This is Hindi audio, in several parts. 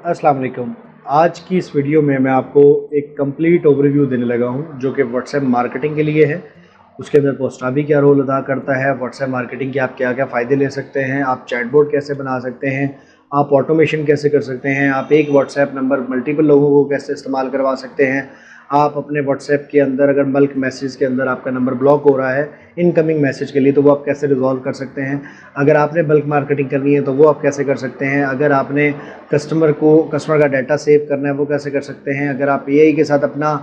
अस्सलाम वालेकुम। आज की इस वीडियो में मैं आपको एक कंप्लीट ओवरव्यू देने लगा हूं जो कि व्हाट्सएप मार्केटिंग के लिए है। उसके अंदर पोस्टाबी क्या रोल अदा करता है, व्हाट्सएप मार्केटिंग के आप क्या क्या फ़ायदे ले सकते हैं, आप चैटबॉट कैसे बना सकते हैं, आप ऑटोमेशन कैसे कर सकते हैं, आप एक व्हाट्सएप नंबर मल्टीपल लोगों को कैसे इस्तेमाल करवा सकते हैं। आप अपने व्हाट्सएप के अंदर अगर बल्क मैसेज के अंदर आपका नंबर ब्लॉक हो रहा है इनकमिंग मैसेज के लिए, तो वो आप कैसे रिजॉल्व कर सकते हैं। अगर आपने बल्क मार्केटिंग करनी है तो वो आप कैसे कर सकते हैं। अगर आपने कस्टमर का डाटा सेव करना है वो कैसे कर सकते हैं। अगर आप एआई के साथ अपना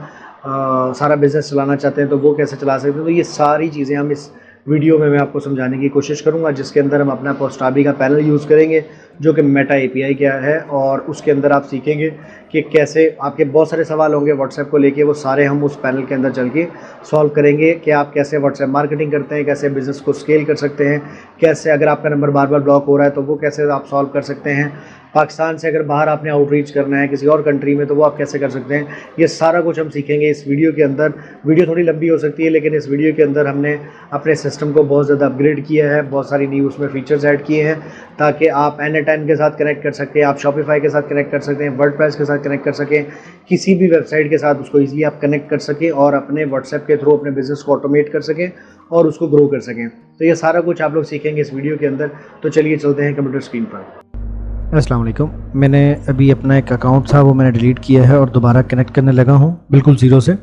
सारा बिज़नेस चलाना चाहते हैं तो वो कैसे चला सकते हैं। तो ये सारी चीज़ें हम इस वीडियो में मैं आपको समझाने की कोशिश करूंगा, जिसके अंदर हम अपना पोस्टाबी का पैनल यूज़ करेंगे जो कि मेटा एपीआई क्या है, और उसके अंदर आप सीखेंगे कि कैसे आपके बहुत सारे सवाल होंगे व्हाट्सएप को लेके, वो सारे हम उस पैनल के अंदर चल के सॉल्व करेंगे कि आप कैसे व्हाट्सएप मार्केटिंग करते हैं, कैसे बिज़नेस को स्केल कर सकते हैं, कैसे अगर आपका नंबर बार बार ब्लॉक हो रहा है तो वो कैसे आप सॉल्व कर सकते हैं। पाकिस्तान से अगर बाहर आपने आउटरीच करना है किसी और कंट्री में तो वो आप कैसे कर सकते हैं। ये सारा कुछ हम सीखेंगे इस वीडियो के अंदर। वीडियो थोड़ी लंबी हो सकती है लेकिन इस वीडियो के अंदर हमने अपने सिस्टम को बहुत ज़्यादा अपग्रेड किया है, बहुत सारी न्यू उसमें फीचर्स ऐड किए हैं ताकि आप N10 के साथ कनेक्ट कर सकें, आप शॉपिफाई के साथ कनेक्ट कर सकते हैं, वर्डप्रेस के साथ कनेक्ट कर सकें, किसी भी वेबसाइट के साथ उसको ईजिली आप कनेक्ट कर सकें और अपने व्हाट्सएप के थ्रू अपने बिज़नेस को ऑटोमेट कर सकें और उसको ग्रो कर सकें। तो ये सारा कुछ आप लोग सीखेंगे इस वीडियो के अंदर। तो चलिए चलते हैं कंप्यूटर स्क्रीन पर। अस्सलाम वालेकुम। मैंने अभी अपना एक अकाउंट था वो मैंने डिलीट किया है और दोबारा कनेक्ट करने लगा हूँ बिल्कुल ज़ीरो से।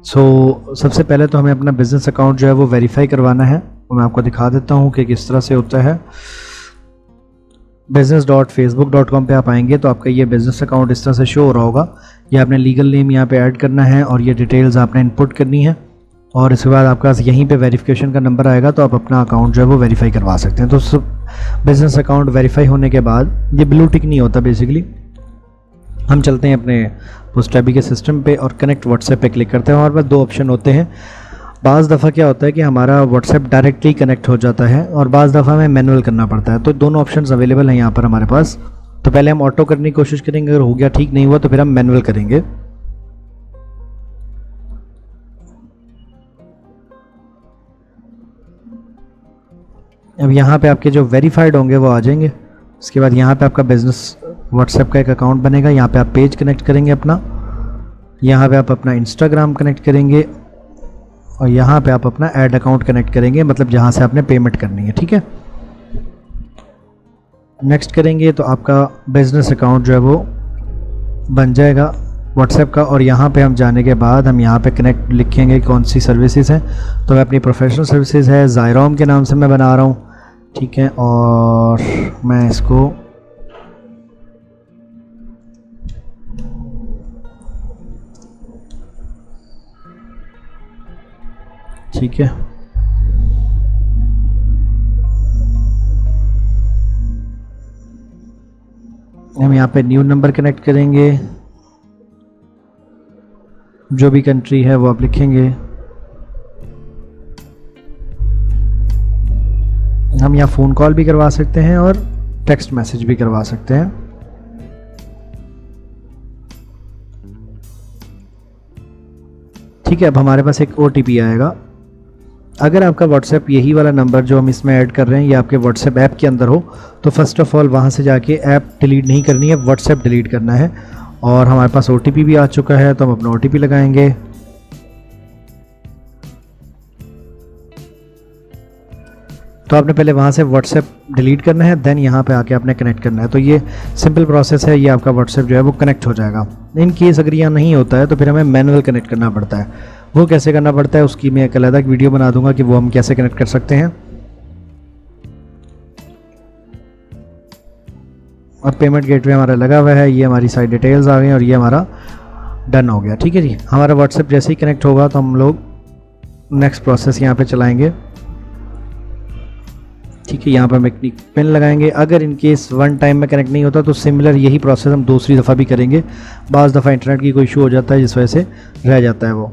सबसे पहले तो हमें अपना बिज़नेस अकाउंट जो है वो वेरीफाई करवाना है। वो मैं आपको दिखा देता हूँ कि किस तरह से होता है। business.facebook.com पे आप आएंगे तो आपका ये बिज़नेस अकाउंट इस तरह से शो हो रहा होगा। ये आपने लीगल नेम यहाँ पे ऐड करना है और ये डिटेल्स आपने इनपुट करनी है और इसके बाद आपका यहीं पे वेरिफिकेशन का नंबर आएगा तो आप अपना अकाउंट जो है वो वेरीफाई करवा सकते हैं। तो बिज़नेस अकाउंट वेरीफाई होने के बाद ये ब्लू टिक नहीं होता बेसिकली। हम चलते हैं अपने पोस्टाबी के सिस्टम पे और कनेक्ट व्हाट्सएप पे क्लिक करते हैं। हमारे पास दो ऑप्शन होते हैं। बाज़ दफ़ा क्या होता है कि हमारा व्हाट्सएप डायरेक्टली कनेक्ट हो जाता है और बाज़ दफ़ा हमें मैनुअल करना पड़ता है। तो दोनों ऑप्शंस अवेलेबल हैं यहाँ पर हमारे पास। तो पहले हम ऑटो करने की कोशिश करेंगे, अगर हो गया ठीक नहीं हुआ तो फिर हम मैनुअल करेंगे। अब यहाँ पे आपके जो वेरीफाइड होंगे वो आ जाएंगे। उसके बाद यहाँ पे आपका बिज़नेस व्हाट्सएप का एक अकाउंट बनेगा। यहाँ पे आप पेज कनेक्ट करेंगे अपना, यहाँ पे आप अपना इंस्टाग्राम कनेक्ट करेंगे और यहाँ पे आप अपना ऐड अकाउंट कनेक्ट करेंगे, मतलब जहाँ से आपने पेमेंट करनी है। ठीक है, नेक्स्ट करेंगे तो आपका बिज़नेस अकाउंट जो है वो बन जाएगा व्हाट्सएप का। और यहाँ पे हम जाने के बाद हम यहाँ पे कनेक्ट लिखेंगे कौन सी सर्विसेज हैं। तो मैं अपनी प्रोफेशनल सर्विसेज है ज़ायरोम के नाम से मैं बना रहा हूँ। ठीक है, और मैं इसको ठीक है हम यहाँ पे न्यू नंबर कनेक्ट करेंगे, जो भी कंट्री है वो आप लिखेंगे। हम यहाँ फ़ोन कॉल भी करवा सकते हैं और टेक्स्ट मैसेज भी करवा सकते हैं। ठीक है, अब हमारे पास एक OTP आएगा। अगर आपका व्हाट्सएप यही वाला नंबर जो हम इसमें ऐड कर रहे हैं ये आपके व्हाट्सएप ऐप के अंदर हो तो फर्स्ट ऑफ ऑल वहाँ से जाके ऐप डिलीट नहीं करनी है, व्हाट्सएप डिलीट करना है। और हमारे पास OTP भी आ चुका है तो हम अपना OTP लगाएंगे। तो आपने पहले वहाँ से व्हाट्सएप डिलीट करना है, देन यहाँ पे आके आपने कनेक्ट करना है। तो ये सिंपल प्रोसेस है, ये आपका व्हाट्सएप जो है वो कनेक्ट हो जाएगा। इन केस अगर यहाँ नहीं होता है तो फिर हमें मैनुअल कनेक्ट करना पड़ता है। वो कैसे करना पड़ता है उसकी मैं एक अलग वीडियो बना दूंगा कि वो हम कैसे कनेक्ट कर सकते हैं। और पेमेंट गेटवे हमारा लगा हुआ है, ये हमारी सारी डिटेल्स आ गई और ये हमारा डन हो गया। ठीक है जी, हमारा व्हाट्सएप जैसे ही कनेक्ट होगा तो हम लोग नेक्स्ट प्रोसेस यहाँ पे चलाएंगे। ठीक है, यहाँ पर हम एक पिन लगाएंगे। अगर इन केस वन टाइम में कनेक्ट नहीं होता तो सिमिलर यही प्रोसेस हम दूसरी दफ़ा भी करेंगे। बाज़ दफ़ा इंटरनेट की कोई इशू हो जाता है जिस वजह से रह जाता है वो।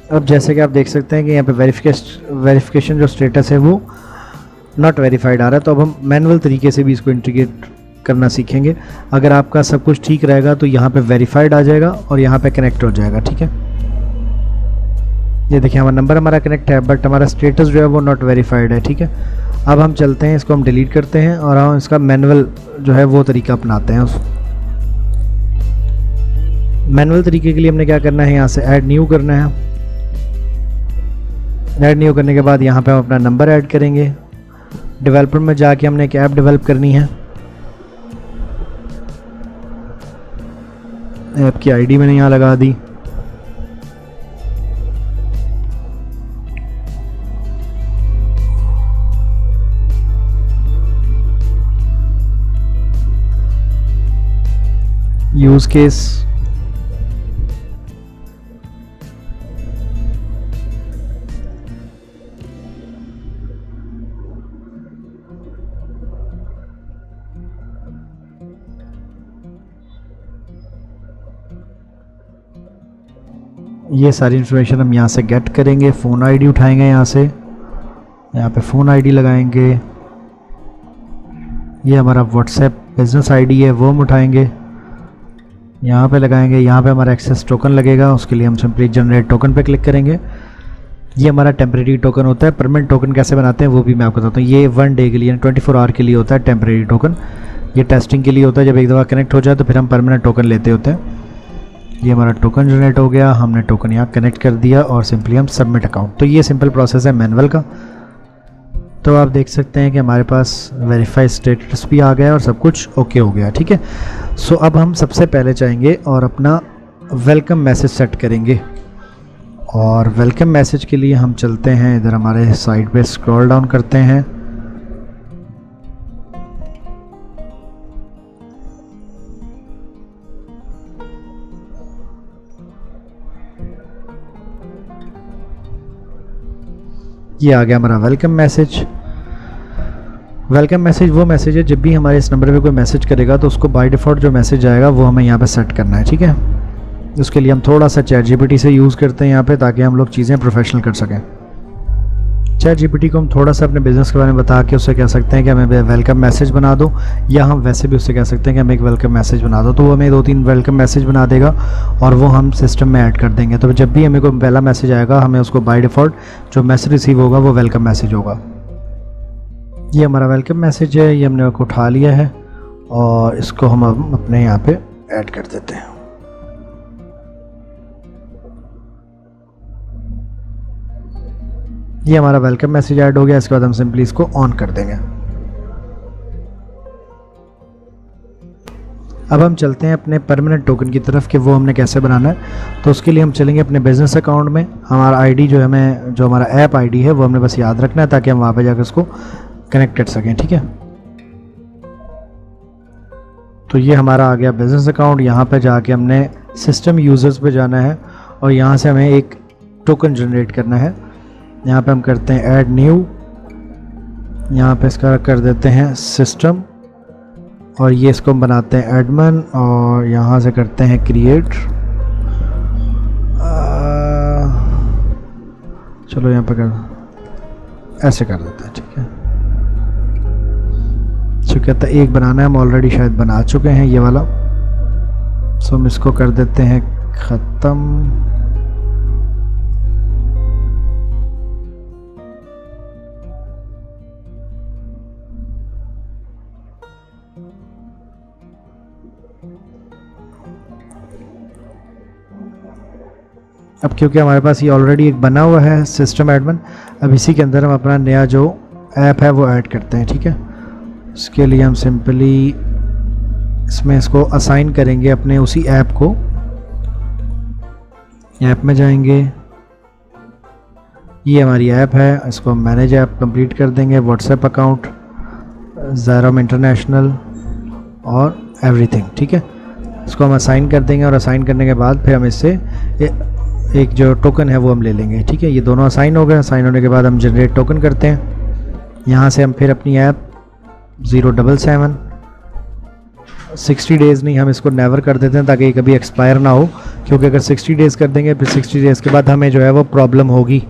अब जैसे कि आप देख सकते हैं कि यहाँ पे वेरिफिकेशन जो स्टेटस है वो नॉट वेरीफाइड आ रहा है। तो अब हम मैनुअल तरीके से भी इसको इंटीग्रेट करना सीखेंगे। अगर आपका सब कुछ ठीक रहेगा तो यहाँ पे वेरीफाइड आ जाएगा और यहाँ पे कनेक्ट हो जाएगा। ठीक है, ये देखिए हमारा नंबर हमारा कनेक्ट है बट हमारा स्टेटस जो है वो नॉट वेरीफाइड है। ठीक है, अब हम चलते हैं, इसको हम डिलीट करते हैं और हम इसका मैनुअल जो है वो तरीका अपनाते हैं। उस मैनुअल तरीके के लिए हमने क्या करना है, यहाँ से ऐड न्यू करना है। ऐड न्यू करने के बाद यहाँ पे हम अपना नंबर ऐड करेंगे। डेवलपर में जाके हमने एक ऐप डेवलप करनी है। ऐप की आईडी मैंने यहाँ लगा दी। यूज केस, ये सारी इन्फॉर्मेशन हम यहाँ से गेट करेंगे। फ़ोन आईडी उठाएंगे, यहाँ पे फ़ोन आईडी लगाएंगे। ये हमारा व्हाट्सएप बिजनेस आईडी है, वो हम उठाएंगे, यहाँ पे लगाएंगे। यहाँ पे हमारा एक्सेस टोकन लगेगा, उसके लिए हम सिंपली जनरेट टोकन पे क्लिक करेंगे। ये हमारा टेम्परेरी टोकन होता है। परमानेंट टोकन कैसे बनाते हैं वो भी मैं आपको बताता हूँ। ये 1 डे के लिए 24 आवर के लिए होता है टेम्परेरी टोकन। ये टेस्टिंग के लिए होता है, जब एक दफ़ा कनेक्ट हो जाए तो फिर हम परमानेंट टोकन लेते होते हैं। ये हमारा टोकन जनरेट हो गया, हमने टोकन यहाँ कनेक्ट कर दिया और सिंपली हम सबमिट अकाउंट। तो ये सिंपल प्रोसेस है मैनुअल का। तो आप देख सकते हैं कि हमारे पास वेरीफाई स्टेटस भी आ गया और सब कुछ ओके हो गया, ठीक है। सो अब हम सबसे पहले जाएंगे और अपना वेलकम मैसेज सेट करेंगे। और वेलकम मैसेज के लिए हम चलते हैं इधर हमारे साइड पे, स्क्रॉल डाउन करते हैं। ये आ गया हमारा वेलकम मैसेज। वेलकम मैसेज वो मैसेज है जब भी हमारे इस नंबर पे कोई मैसेज करेगा तो उसको बाय डिफ़ॉल्ट जो मैसेज आएगा वो हमें यहाँ पे सेट करना है, ठीक है। उसके लिए हम थोड़ा सा चैट जीपीटी से यूज़ करते हैं यहाँ पे, ताकि हम लोग चीज़ें प्रोफेशनल कर सकें। चैट जीपीटी को हम थोड़ा सा अपने बिज़नेस के बारे में बता के उससे कह सकते हैं कि हमें वेलकम मैसेज बना दो, या हम वैसे भी उससे कह सकते हैं कि हमें एक वेलकम मैसेज बना दो। तो वो हमें 2-3 वेलकम मैसेज बना देगा और वो हम सिस्टम में ऐड कर देंगे। तो जब भी हमें कोई पहला मैसेज आएगा हमें उसको बाय डिफ़ॉल्ट जो मैसेज रिसीव होगा वो वेलकम मैसेज होगा। ये हमारा वेलकम मैसेज है, ये हमने उठा लिया है और इसको हम अपने यहाँ पे ऐड कर देते हैं। ये हमारा वेलकम मैसेज ऐड हो गया। इसके बाद हम सिंपली इसको ऑन कर देंगे। अब हम चलते हैं अपने परमानेंट टोकन की तरफ कि वो हमने कैसे बनाना है। तो उसके लिए हम चलेंगे अपने बिजनेस अकाउंट में। हमारा आईडी जो हमें जो हमारा ऐप आईडी है वो हमने बस याद रखना है, ताकि हम वहाँ पे जाकर उसको कनेक्ट कर सकें, ठीक है। तो ये हमारा आ गया बिजनेस अकाउंट। यहाँ पे जाके हमने सिस्टम यूज़र्स पे जाना है और यहाँ से हमें एक टोकन जनरेट करना है। यहाँ पे हम करते हैं ऐड न्यू, यहाँ पे इसका कर देते हैं सिस्टम और ये इसको हम बनाते हैं एडमिन और यहाँ से करते हैं क्रिएट। चलो यहाँ पे कर ऐसे कर देते हैं, ठीक है। जो कहता है एक बनाना है, हम ऑलरेडी शायद बना चुके हैं ये वाला। सो हम इसको कर देते हैं ख़त्म। अब क्योंकि हमारे पास ये ऑलरेडी एक बना हुआ है सिस्टम एडमिन, अब इसी के अंदर हम अपना नया जो ऐप है वो ऐड करते हैं, ठीक है। इसके लिए हम सिंपली इसमें इसको असाइन करेंगे अपने उसी ऐप को। ऐप में जाएंगे, ये हमारी ऐप है, इसको हम मैनेज ऐप कंप्लीट कर देंगे। व्हाट्सएप अकाउंट, ज़ायरम इंटरनेशनल और एवरीथिंग, ठीक है। इसको हम असाइन कर देंगे और असाइन करने के बाद फिर हम इससे एक जो टोकन है वो हम ले लेंगे, ठीक है। ये दोनों असाइन हो गए। असाइन होने के बाद हम जनरेट टोकन करते हैं। यहाँ से हम फिर अपनी ऐप 077 60 डेज़ नहीं, हम इसको नेवर कर देते हैं ताकि ये कभी एक्सपायर ना हो, क्योंकि अगर 60 डेज़ कर देंगे फिर 60 डेज़ के बाद हमें जो है वो प्रॉब्लम होगी।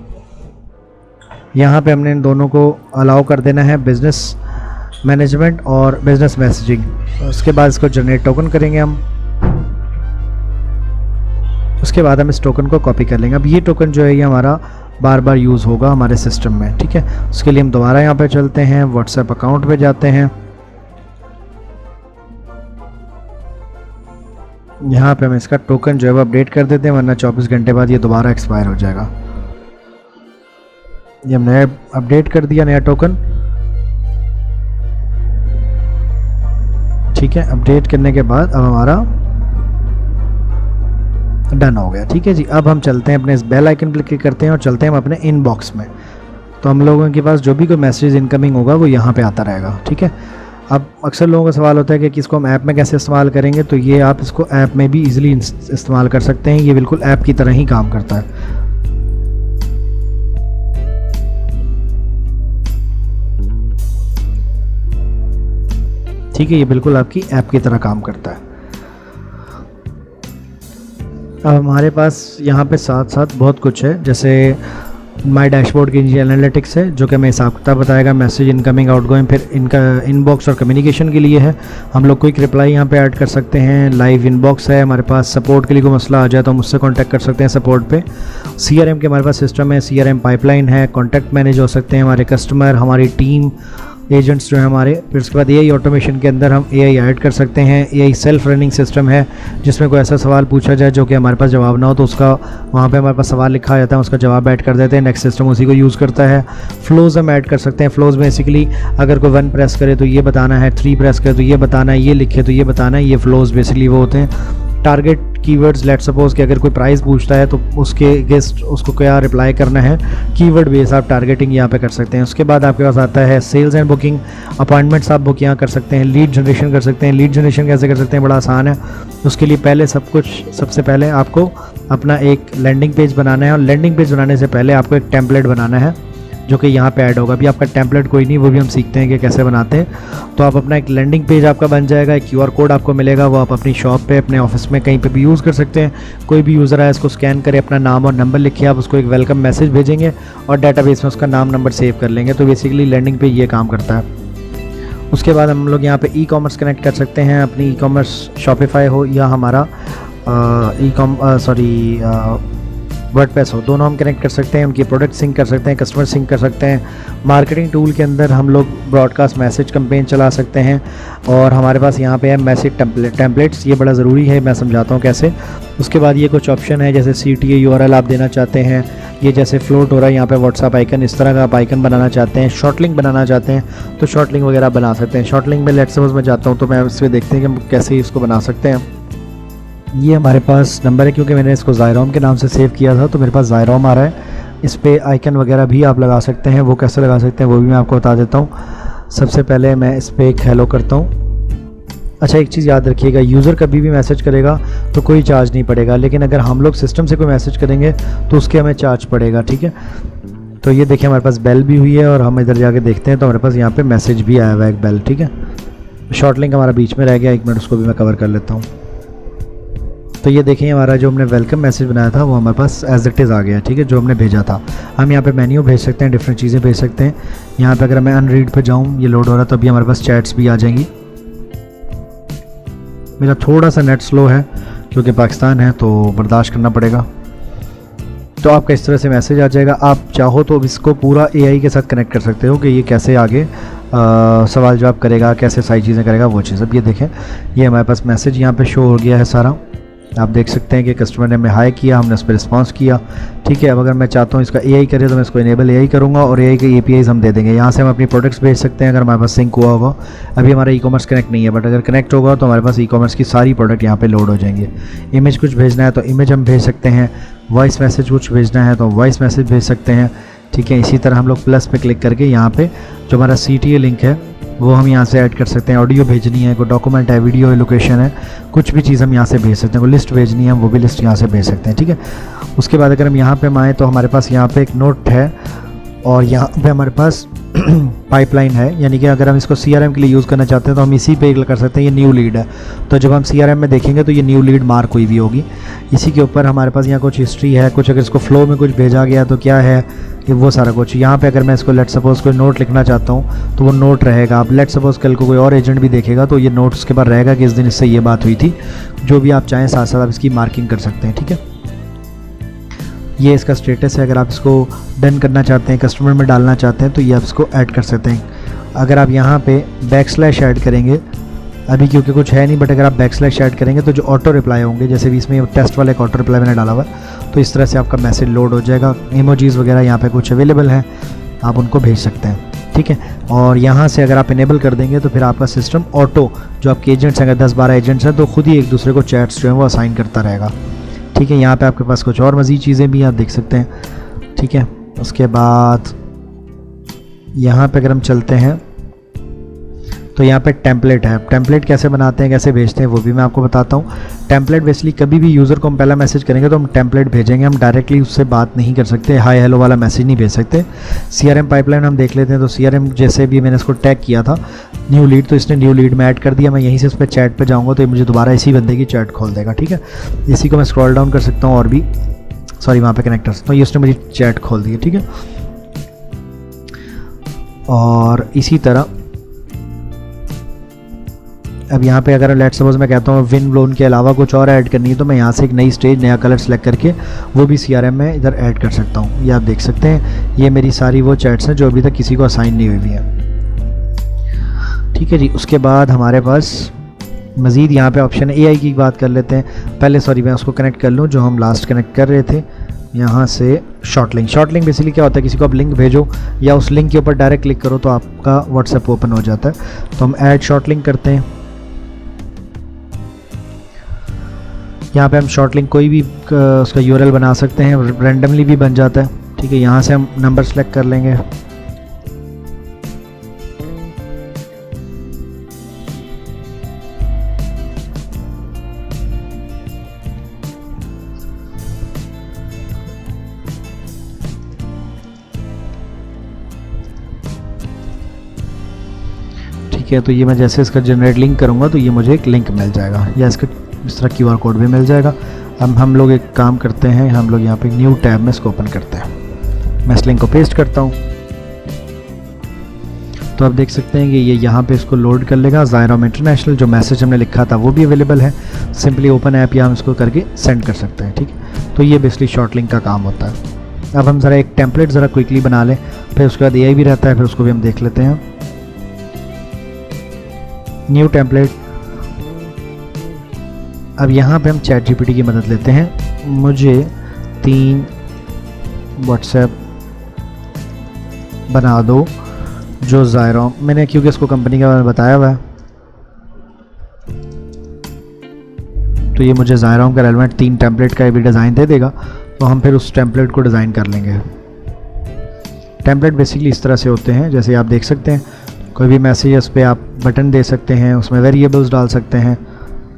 यहाँ पे हमने इन दोनों को अलाउ कर देना है, बिज़नेस मैनेजमेंट और बिज़नेस मैसेजिंग। उसके बाद इसको जनरेट टोकन करेंगे हम। उसके बाद हम इस टोकन को कॉपी कर लेंगे। अब ये टोकन जो है ये हमारा बार बार यूज़ होगा हमारे सिस्टम में, ठीक है। उसके लिए हम दोबारा यहाँ पे चलते हैं, व्हाट्सएप अकाउंट पे जाते हैं। यहाँ पे हम इसका टोकन जो है वो अपडेट कर देते हैं, वरना 24 घंटे बाद ये दोबारा एक्सपायर हो जाएगा। ये हमने अपडेट कर दिया नया टोकन, ठीक है। अपडेट करने के बाद अब हमारा डन हो गया, ठीक है जी। अब हम चलते हैं अपने इस बेल आइकन पर क्लिक करते हैं और चलते हैं हम अपने इनबॉक्स में। तो हम लोगों के पास जो भी कोई मैसेज इनकमिंग होगा वो यहाँ पे आता रहेगा, ठीक है। अब अक्सर लोगों का सवाल होता है कि इसको हम ऐप में कैसे इस्तेमाल करेंगे, तो ये आप इसको ऐप में भी इजीली इस्तेमाल कर सकते हैं। ये बिल्कुल ऐप की तरह ही काम करता है। ठीक है, ये बिल्कुल आपकी ऐप की तरह काम करता है। अब हमारे पास यहाँ पे साथ साथ बहुत कुछ है, जैसे माई डैशबोर्ड की एनालिटिक्स है जो कि हमें हिसाब किताब बताएगा, मैसेज इनकमिंग आउटगोइंग, फिर इनका इनबॉक्स और कम्युनिकेशन के लिए है। हम लोग क्विक रिप्लाई यहाँ पे ऐड कर सकते हैं। लाइव इनबॉक्स है हमारे पास, सपोर्ट के लिए कोई मसला आ जाए तो हम उससे कांटेक्ट कर सकते हैं सपोर्ट पे। CRM के हमारे पास सिस्टम है, CRM पाइपलाइन है, कॉन्टैक्ट मैनेज हो सकते हैं हमारे कस्टमर, हमारी टीम, एजेंट्स जो है हमारे। फिर उसके बाद AI ऑटोमेशन के अंदर हम AI ऐड कर सकते हैं। AI सेल्फ रनिंग सिस्टम है, जिसमें कोई ऐसा सवाल पूछा जाए जो कि हमारे पास जवाब ना हो तो उसका वहाँ पे हमारे पास सवाल लिखा आ जाता है, उसका जवाब ऐड कर देते हैं, नेक्स्ट सिस्टम उसी को यूज़ करता है। फ्लोज़ हम ऐड कर सकते हैं। फ्लोज़ बेसिकली अगर कोई 1 प्रेस करे तो ये बताना है, 3 प्रेस करे तो ये बताना है, ये लिखे तो ये बताना है। ये फ्लोज़ बेसिकली वो होते हैं। टारगेट कीवर्ड्स, लेट सपोज कि अगर कोई प्राइस पूछता है तो उसके गेस्ट उसको क्या रिप्लाई करना है, कीवर्ड बेस आप टारगेटिंग यहाँ पे कर सकते हैं। उसके बाद आपके पास आता है सेल्स एंड बुकिंग, अपॉइंटमेंट्स आप बुक यहाँ कर सकते हैं, लीड जनरेशन कर सकते हैं। लीड जनरेशन कैसे कर सकते हैं, बड़ा आसान है। उसके लिए पहले सबसे पहले आपको अपना एक लैंडिंग पेज बनाना है, और लैंडिंग पेज बनाने से पहले आपको एक टेम्पलेट बनाना है जो कि यहाँ पे ऐड होगा। अभी आपका टेम्पलेट कोई नहीं, वो भी हम सीखते हैं कि कैसे बनाते हैं। तो आप अपना एक लैंडिंग पेज आपका बन जाएगा, एक QR कोड आपको मिलेगा, वो आप अपनी शॉप पे, अपने ऑफिस में, कहीं पे भी यूज़ कर सकते हैं। कोई भी यूज़र आए इसको स्कैन करे, अपना नाम और नंबर लिखिए, आप उसको एक वेलकम मैसेज भेजेंगे और डाटाबेस में उसका नाम नंबर सेव कर लेंगे। तो बेसिकली लैंडिंग पेज ये काम करता है। उसके बाद हम लोग यहाँ पे ई-कॉमर्स कनेक्ट कर सकते हैं, अपनी ई-कॉमर्स शॉपिफाई हो या हमारा वर्डप्रेस हो, दोनों हम कनेक्ट कर सकते हैं। उनकी प्रोडक्ट सिंक कर सकते हैं, कस्टमर सिंक कर सकते हैं। मार्केटिंग टूल के अंदर हम लोग ब्रॉडकास्ट मैसेज कैंपेन चला सकते हैं। और हमारे पास यहाँ पे है मैसेज टेम्पलेट्स, ये बड़ा ज़रूरी है, मैं समझाता हूँ कैसे। उसके बाद ये कुछ ऑप्शन है, जैसे CTA URL आप देना चाहते हैं, ये जैसे फ्लोट हो रहा है यहाँ पे व्हाट्सअप आइकन, इस तरह का आप आइकन बनाना चाहते हैं। शॉर्ट लिंक बनाना चाहते हैं तो शॉर्ट लिंक वगैरह बना सकते हैं। शॉर्ट लिंक में लेट सपोज मैं जाता हूँ तो मैं इसमें देखते हैं कि कैसे इसको बना सकते हैं। ये हमारे पास नंबर है, क्योंकि मैंने इसको ज़ायरोम के नाम से सेव किया था तो मेरे पास ज़ायरोम आ रहा है। इस पे आइकन वगैरह भी आप लगा सकते हैं, वो कैसे लगा सकते हैं वो भी मैं आपको बता देता हूँ। सबसे पहले मैं इस पर एक हेलो करता हूँ। अच्छा, एक चीज़ याद रखिएगा, यूज़र कभी भी मैसेज करेगा तो कोई चार्ज नहीं पड़ेगा, लेकिन अगर हम लोग सिस्टम से कोई मैसेज करेंगे तो उसके हमें चार्ज पड़ेगा, ठीक है। तो ये देखिए हमारे पास बेल भी हुई है, और हम इधर जाके देखते हैं तो हमारे पास यहाँ पे मैसेज भी आया हुआ है, एक बेल, ठीक है। शॉर्ट लिंक हमारा बीच में रह गया, 1 मिनट उसको भी मैं कवर कर लेता हूँ। तो ये देखें हमारा जो हमने वेलकम मैसेज बनाया था वो हमारे पास एज इट इज़ आ गया, ठीक है, जो हमने भेजा था। हम यहाँ पे मेन्यू भेज सकते हैं, डिफरेंट चीज़ें भेज सकते हैं। यहाँ पे अगर मैं अनरीड पे जाऊँ, ये लोड हो रहा है, तो अभी हमारे पास चैट्स भी आ जाएंगी। मेरा थोड़ा सा नेट स्लो है क्योंकि पाकिस्तान है, तो बर्दाश्त करना पड़ेगा। तो आपका इस तरह से मैसेज आ जाएगा। आप चाहो तो इसको पूरा AI के साथ कनेक्ट कर सकते हो कि ये कैसे आगे सवाल जवाब करेगा, कैसे सारी चीज़ें करेगा, वो चीज़। अब ये देखें, ये हमारे पास मैसेज यहाँ पे शो हो गया है सारा। आप देख सकते हैं कि कस्टमर ने हमें हाई किया, हमने उस पर रिस्पॉन्स किया, ठीक है। अब अगर मैं चाहता हूँ इसका AI करे तो मैं इसको इनेबल AI करूँगा, और AI के APIs हम दे देंगे। यहाँ से हम अपनी प्रोडक्ट्स भेज सकते हैं अगर हमारे पास सिंक हुआ होगा। अभी हमारा ई-कॉमर्स कनेक्ट नहीं है, बट अगर कनेक्ट होगा तो हमारे पास ई-कॉमर्स की सारी प्रोडक्ट यहाँ पे लोड हो जाएंगे। इमेज कुछ भेजना है तो इमेज हम भेज सकते हैं, वॉइस मैसेज कुछ भेजना है तो वॉइस मैसेज भेज सकते हैं, ठीक है। इसी तरह हम लोग प्लस पे क्लिक करके यहाँ पे जो हमारा CTA लिंक है वो हम यहाँ से ऐड कर सकते हैं। ऑडियो भेजनी है, कोई डॉक्यूमेंट है, वीडियो है, लोकेशन है, कुछ भी चीज़ हम यहाँ से भेज सकते हैं। कोई लिस्ट भेजनी है वो भी लिस्ट यहाँ से भेज सकते हैं, ठीक है। उसके बाद अगर हम यहाँ पे आएँ तो हमारे पास यहाँ पे एक नोट है, और यहाँ पे हमारे पास पाइपलाइन है, यानी कि अगर हम इसको CRM के लिए यूज़ करना चाहते हैं तो हम इसी पे कर सकते हैं। ये न्यू लीड है, तो जब हम CRM में देखेंगे तो ये न्यू लीड मार्क हुई भी होगी। इसी के ऊपर हमारे पास यहाँ कुछ हिस्ट्री है, कुछ अगर इसको फ्लो में कुछ भेजा गया तो क्या है, ये वो सारा कुछ। यहाँ पे अगर मैं इसको लेट सपोज कोई नोट लिखना चाहता हूँ तो वो नोट रहेगा। आप लेट सपोज कल को कोई और एजेंट भी देखेगा तो ये नोट उसके बाद रहेगा कि इस दिन इससे ये बात हुई थी। जो भी आप चाहें साथ साथ आप इसकी मार्किंग कर सकते हैं, ठीक है। ये इसका स्टेटस है। अगर आप इसको डन करना चाहते हैं, कस्टमर में डालना चाहते हैं, तो ये आप इसको ऐड कर सकते हैं। अगर आप यहाँ पे बैकस्लैश ऐड करेंगे, अभी क्योंकि कुछ है नहीं, बट अगर आप बैकस्लैश ऐड करेंगे तो जो ऑटो रिप्लाई होंगे, जैसे भी इसमें टेस्ट वाला एक ऑटो रिप्लाई मैंने डाला हुआ है, तो इस तरह से आपका मैसेज लोड हो जाएगा। इमोजीज़ वगैरह यहाँ पे कुछ अवेलेबल हैं, आप उनको भेज सकते हैं, ठीक है। और यहाँ से अगर आप इनेबल कर देंगे तो फिर आपका सिस्टम ऑटो, जो आपके एजेंट्स हैं, अगर 10-12 एजेंट्स हैं, तो खुद ही एक दूसरे को चैट्स जो हैं वो असाइन करता रहेगा, ठीक है। यहाँ पे आपके पास कुछ और मज़ीद चीज़ें भी आप देख सकते हैं, ठीक है। उसके बाद यहाँ पे अगर हम चलते हैं तो यहाँ पे टेम्पलेट है। टेम्पलेट कैसे बनाते हैं, कैसे भेजते हैं, वो भी मैं आपको बताता हूँ। टेम्पलेट बेसिकली कभी भी यूज़र को हम पहला मैसेज करेंगे तो हम टेम्पलेट भेजेंगे, हम डायरेक्टली उससे बात नहीं कर सकते, हाय हेलो वाला मैसेज नहीं भेज सकते। CRM पाइपलाइन हम देख लेते हैं। तो CRM जैसे भी मैंने इसको टैग किया था न्यू लीड, तो इसने न्यू लीड में ऐड कर दिया। मैं यहीं से उस पर चैट पर जाऊँगा तो ये मुझे दोबारा इसी बंदे की चैट खोल देगा, ठीक है। इसी को मैं स्क्रॉल डाउन कर सकता हूँ और भी, सॉरी वहाँ पर कनेक्ट कर सकता हूँ, ये उसने मुझे चैट खोल दी है, ठीक है। और इसी तरह अब यहाँ पे अगर लेट्स सपोज मैं कहता हूँ विन लोन के अलावा कुछ और ऐड करनी है, तो मैं यहाँ से एक नई स्टेज, नया कलर सेलेक्ट करके वो भी CRM में इधर ऐड कर सकता हूँ। ये आप देख सकते हैं, ये मेरी सारी वो चैट्स हैं जो अभी तक किसी को असाइन नहीं हुई है, ठीक है जी। उसके बाद हमारे पास मज़ीद यहाँ पे ऑप्शन है, AI की बात कर लेते हैं पहले। सॉरी मैं उसको कनेक्ट कर लूँ जो हम लास्ट कनेक्ट कर रहे थे। यहाँ से शॉर्ट लिंक बेसिकली क्या होता है, किसी को आप लिंक भेजो या उस लिंक के ऊपर डायरेक्ट क्लिक करो तो आपका व्हाट्सएप ओपन हो जाता है। तो हम ऐड शॉर्ट लिंक करते हैं। यहाँ पे हम शॉर्ट लिंक कोई भी उसका URL बना सकते हैं, रैंडमली भी बन जाता है, ठीक है। यहाँ से हम नंबर सेलेक्ट कर लेंगे। ठीक है, तो ये मैं जैसे इसका जनरेट लिंक करूँगा तो ये मुझे एक लिंक मिल जाएगा, या इसका इस तरह QR कोड भी मिल जाएगा। अब हम लोग एक काम करते हैं, हम लोग यहाँ पे न्यू टैब में इसको ओपन करते हैं। मैं इस लिंक को पेस्ट करता हूँ तो आप देख सकते हैं कि ये यहाँ पे इसको लोड कर लेगा। ज़ायरोम इंटरनेशनल जो मैसेज हमने लिखा था वो भी अवेलेबल है, सिंपली ओपन ऐप या हम इसको करके सेंड कर सकते हैं, ठीक है। तो ये बेसिकली शॉर्ट लिंक का काम होता है। अब हम ज़रा एक टेम्पलेट ज़रा क्विकली बना लें, फिर उसके बाद AI भी रहता है, फिर उसको भी हम देख लेते हैं। New template. अब यहाँ पे हम ChatGPT की मदद लेते हैं। मुझे 3 व्हाट्सएप बना दो जो ज़ायरोम, मैंने क्योंकि इसको कंपनी के बारे में बताया हुआ है तो ये मुझे ज़ायरोम का रेलेवेंट 3 टेम्पलेट का भी डिज़ाइन दे देगा। तो हम फिर उस टेम्पलेट को डिज़ाइन कर लेंगे। टेम्पलेट बेसिकली इस तरह से होते हैं, जैसे आप देख सकते हैं कोई भी मैसेज उस पर आप बटन दे सकते हैं, उसमें वेरिएबल्स डाल सकते हैं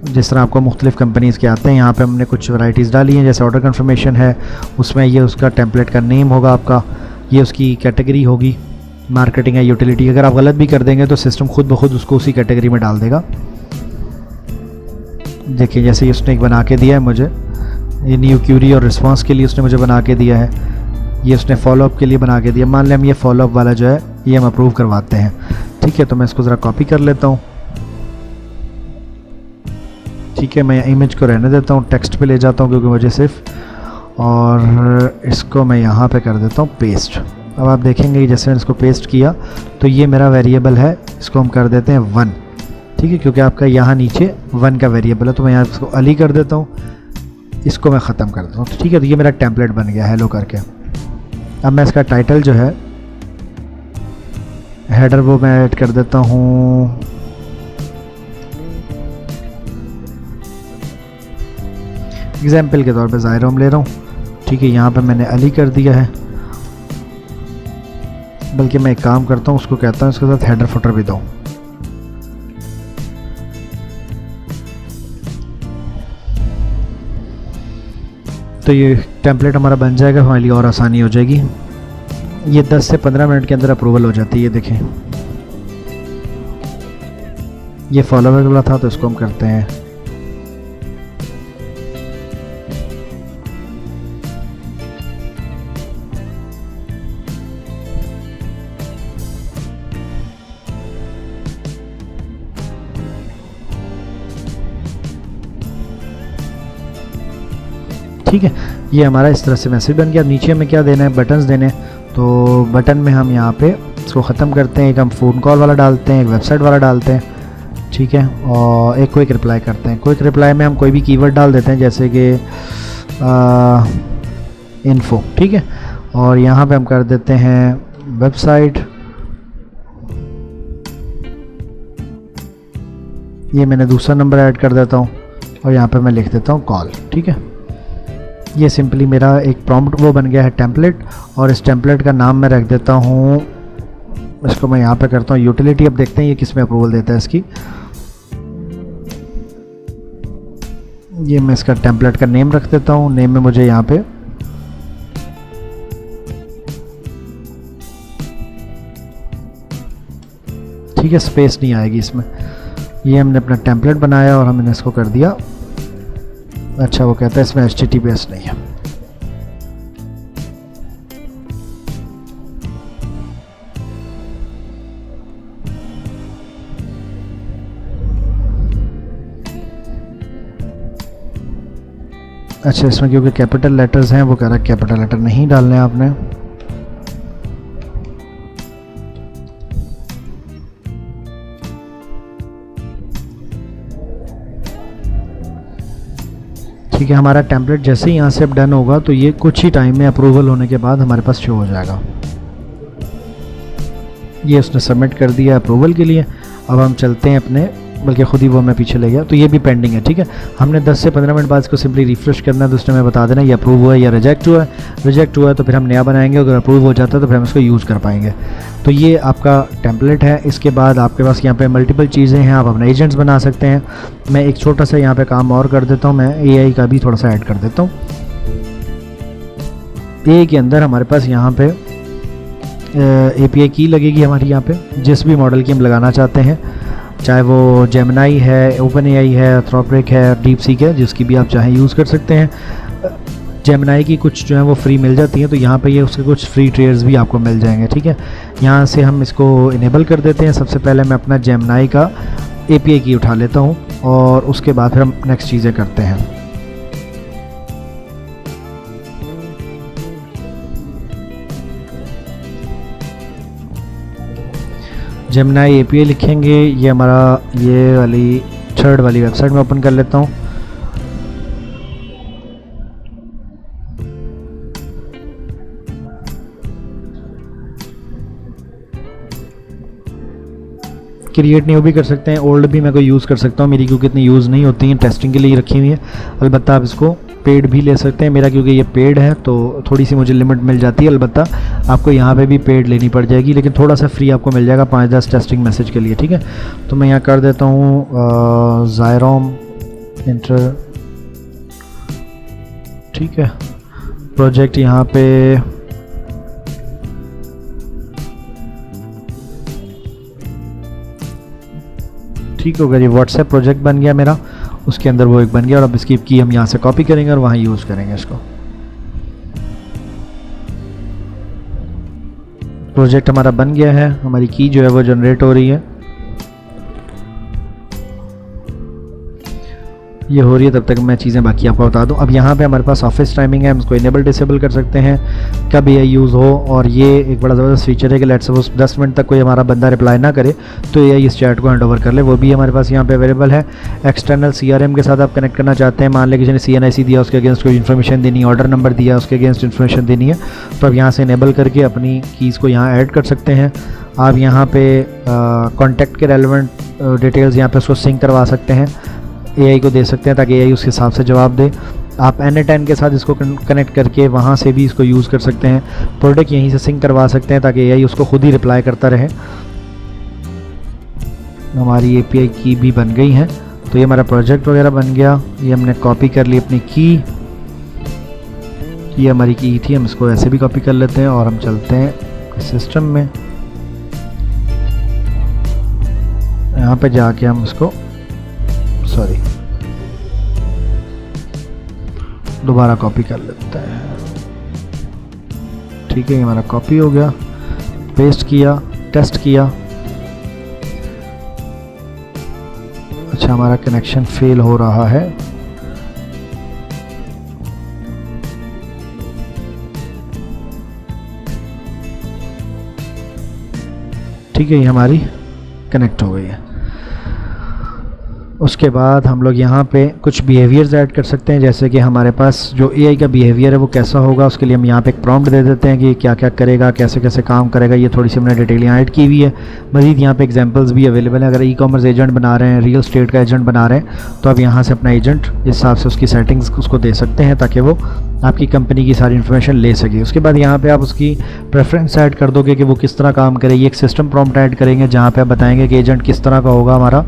जिस तरह आपको मुख्तलिफ़ कंपनीज़ के आते हैं। यहाँ पे हमने कुछ वैराइटीज़ डाली हैं, जैसे ऑर्डर कन्फर्मेशन है, उसमें ये उसका टेम्पलेट का नेम होगा आपका, ये उसकी कैटेगरी होगी, मार्केटिंग या यूटिलिटी। अगर आप गलत भी कर देंगे तो सिस्टम खुद ब खुद उसको उसी कैटेगरी में डाल देगा। देखिए जैसे ये उसने एक बना के दिया है मुझे, ये न्यू क्यूरी और रिस्पांस के लिए उसने मुझे बना के दिया है, ये उसने फॉलोअप के लिए बना के दिया। मान लें हम ये फॉलोअप वाला जो है ये हम अप्रूव करवाते हैं, ठीक है। तो मैं इसको ज़रा कॉपी कर लेता हूँ, ठीक है। मैं इमेज को रहने देता हूँ, टेक्स्ट पे ले जाता हूँ क्योंकि मुझे सिर्फ, और इसको मैं यहाँ पे कर देता हूँ पेस्ट। अब आप देखेंगे कि जैसे मैंने इसको पेस्ट किया तो ये मेरा वेरिएबल है, इसको हम कर देते हैं 1, ठीक है, क्योंकि आपका यहाँ नीचे 1 का वेरिएबल है। तो मैं यहाँ इसको अली कर देता हूँ, इसको मैं ख़त्म कर देता हूँ, ठीक है। तो ये मेरा टेम्पलेट बन गया हेलो करके। अब मैं इसका टाइटल जो है हेडर वो मैं ऐड कर देता हूँ एग्जाम्पल के तौर पे ज़ायरोम ले रहा हूँ, ठीक है। यहाँ पे मैंने अली कर दिया है, बल्कि मैं एक काम करता हूँ उसको कहता हूँ इसके साथ हेडर फुटर भी दो। तो ये टेम्पलेट हमारा बन जाएगा, हमारे लिए और आसानी हो जाएगी। ये 10 से 15 मिनट के अंदर अप्रूवल हो जाती है। ये देखें ये फॉलोअर वाला था तो इसको हम करते हैं ठीक है, ये हमारा इस तरह से मैसेज बन गया। नीचे में क्या देना है, बटन्स देने हैं, तो बटन में हम यहाँ पे इसको ख़त्म करते हैं। एक हम फ़ोन कॉल वाला डालते हैं, एक वेबसाइट वाला डालते हैं, ठीक है, और एक क्विक रिप्लाई करते हैं। क्विक रिप्लाई में हम कोई भी कीवर्ड डाल देते हैं, जैसे कि इन्फो, ठीक है, और यहाँ पे हम कर देते हैं वेबसाइट। ये मैंने दूसरा नंबर ऐड कर देता हूँ और यहाँ पे मैं लिख देता हूँ कॉल, ठीक है। ये सिंपली मेरा एक प्रॉम्प्ट वो बन गया है टेम्पलेट, और इस टेम्पलेट का नाम मैं रख देता हूँ, इसको मैं यहाँ पे करता हूँ यूटिलिटी। अब देखते हैं ये किस में अप्रूवल देता है इसकी। ये मैं इसका टेम्पलेट का नेम रख देता हूँ। नेम में मुझे यहाँ पे ठीक है, स्पेस नहीं आएगी इसमें। ये हमने अपना टेम्पलेट बनाया और हमने इसको कर दिया। अच्छा, वो कहता है इसमें HTTPS नहीं है। अच्छा, इसमें क्योंकि कैपिटल लेटर्स हैं, वो कह रहा है कैपिटल लेटर नहीं डालने हैं आपने। ठीक है, हमारा टेम्पलेट जैसे ही यहाँ से अब डन होगा तो ये कुछ ही टाइम में अप्रूवल होने के बाद हमारे पास शो हो जाएगा। ये उसने सबमिट कर दिया अप्रूवल के लिए। अब हम चलते हैं अपने, बल्कि खुद ही वो मैं पीछे ले गया, तो ये भी पेंडिंग है, ठीक है। हमने 10 से 15 मिनट बाद इसको सिंपली रिफ्रेश करना है, तो उसने हमें बता देना ये अप्रूव हुआ है या रिजेक्ट हुआ है। रिजेक्ट हुआ है तो फिर हम नया बनाएंगे, अगर अप्रूव हो जाता है तो फिर हम इसको यूज़ कर पाएंगे। तो ये आपका टेम्पलेट है। इसके बाद आपके पास यहाँ पे मल्टीपल चीज़ें हैं, आप अपने एजेंट्स बना सकते हैं। मैं एक छोटा सा यहाँ पे काम और कर देता हूँ, मैं AI का भी थोड़ा सा ऐड कर देता हूँ। AI के अंदर हमारे पास यहाँ पे API की लगेगी हमारी, यहाँ पे जिस भी मॉडल की हम लगाना चाहते हैं, चाहे वो जेमिनाई है, OpenAI है, एंथ्रोपिक है, DeepSeek है, जिसकी भी आप चाहें यूज़ कर सकते हैं। जेमिनाई की कुछ जो है वो फ्री मिल जाती हैं, तो यहाँ पे ये उसके कुछ फ्री ट्रेड्स भी आपको मिल जाएंगे, ठीक है। यहाँ से हम इसको इनेबल कर देते हैं। सबसे पहले मैं अपना जेमिनाई का API की उठा लेता हूँ और उसके बाद फिर हम नेक्स्ट चीज़ें करते हैं। जेमिनाई API लिखेंगे। ये हमारा ये वाली थर्ड वाली वेबसाइट में ओपन कर लेता हूँ। क्रिएट न्यू भी कर सकते हैं, ओल्ड भी मैं कोई यूज़ कर सकता हूँ। मेरी क्योंकि इतनी यूज़ नहीं होती हैं, टेस्टिंग के लिए रखी हुई है। अलबत्ता आप इसको पेड भी ले सकते हैं। मेरा क्योंकि ये पेड है तो थोड़ी सी मुझे लिमिट मिल जाती है। अलबत्ता आपको यहाँ पे भी पेड लेनी पड़ जाएगी, लेकिन थोड़ा सा फ्री आपको मिल जाएगा 5-10 टेस्टिंग मैसेज के लिए, ठीक है। तो मैं यहाँ कर देता हूँ ज़ायरोम इंटर, ठीक है। प्रोजेक्ट यहाँ पे ठीक हो गया। ये व्हाट्सएप प्रोजेक्ट बन गया मेरा, उसके अंदर वो एक बन गया। और अब इसकी की हम यहाँ से कॉपी करेंगे और वहाँ यूज़ करेंगे इसको। प्रोजेक्ट हमारा बन गया है, हमारी की जो है वो जनरेट हो रही है। ये हो रही है, तब तक मैं चीज़ें बाकी आपको बता दूं। अब यहाँ पे हमारे पास ऑफिस टाइमिंग है, हम इसको इनेबल डिसेबल कर सकते हैं कब ये यूज़ हो। और ये एक बड़ा ज़बरदस्त फीचर है कि लेट्स सपोज 10 मिनट तक कोई हमारा बंदा रिप्लाई ना करे तो ये इस चैट को हैंड ओवर कर ले, वो भी हमारे पास यहाँ पे अवेलेबल है। एक्सटर्नल CRM के साथ आप कनेक्ट करना चाहते हैं, मान लें किसी ने CNIC दिया, उसके अगेंस्ट कोई इन्फॉर्मेशन देनी है, ऑर्डर नंबर दिया, उसके अगेंस्ट इन्फॉर्मेशन देनी है, तो आप यहाँ से इनेबल करके अपनी कीज़ को यहाँ ऐड कर सकते हैं। आप यहाँ पे कॉन्टैक्ट के रेलिवेंट डिटेल्स यहाँ पे उसको सिंक करवा सकते हैं, AI को दे सकते हैं ताकि AI उसके हिसाब से जवाब दे। आप N10 के साथ इसको कनेक्ट करके वहाँ से भी इसको यूज़ कर सकते हैं। प्रोडक्ट यहीं से सिंक करवा सकते हैं ताकि AI उसको खुद ही रिप्लाई करता रहे। हमारी API की भी बन गई है, तो ये हमारा प्रोजेक्ट वगैरह बन गया। ये हमने कॉपी कर ली अपनी की, ये हमारी की थी, हम इसको ऐसे भी कॉपी कर लेते हैं और हम चलते हैं सिस्टम में। यहाँ पे जाके हम इसको दोबारा कॉपी कर लेते हैं, ठीक है। ये हमारा कॉपी हो गया, पेस्ट किया, टेस्ट किया। अच्छा, हमारा कनेक्शन फेल हो रहा है। ठीक है, ये हमारी कनेक्ट हो गई है। उसके बाद हम लोग यहाँ पे कुछ बिहेवियर्स ऐड कर सकते हैं, जैसे कि हमारे पास जो एआई का बिहेवियर है वो कैसा होगा, उसके लिए हम यहाँ पे एक प्रॉम्प्ट दे देते हैं कि क्या क्या करेगा, कैसे कैसे काम करेगा। ये थोड़ी सी हमने डिटेल यहाँ ऐड की हुई है। मज़ीद यहाँ पे एग्जांपल्स भी अवेलेबल हैं। अगर ई कॉमर्स एजेंट बना रहे हैं, रियल स्टेट का एजेंट बना रहे हैं, तो आप यहाँ से अपना एजेंट इस हिसाब से उसकी सेटिंग्स उसको दे सकते हैं ताकि वो आपकी कंपनी की सारी इन्फॉर्मेशन ले सके। उसके बाद यहाँ पे आप उसकी प्रेफरेंस ऐड कर दोगे कि वो किस तरह काम करे। ये एक सिस्टम प्रॉम्प्ट ऐड करेंगे जहाँ पे आप बताएंगे कि एजेंट किस तरह का होगा हमारा।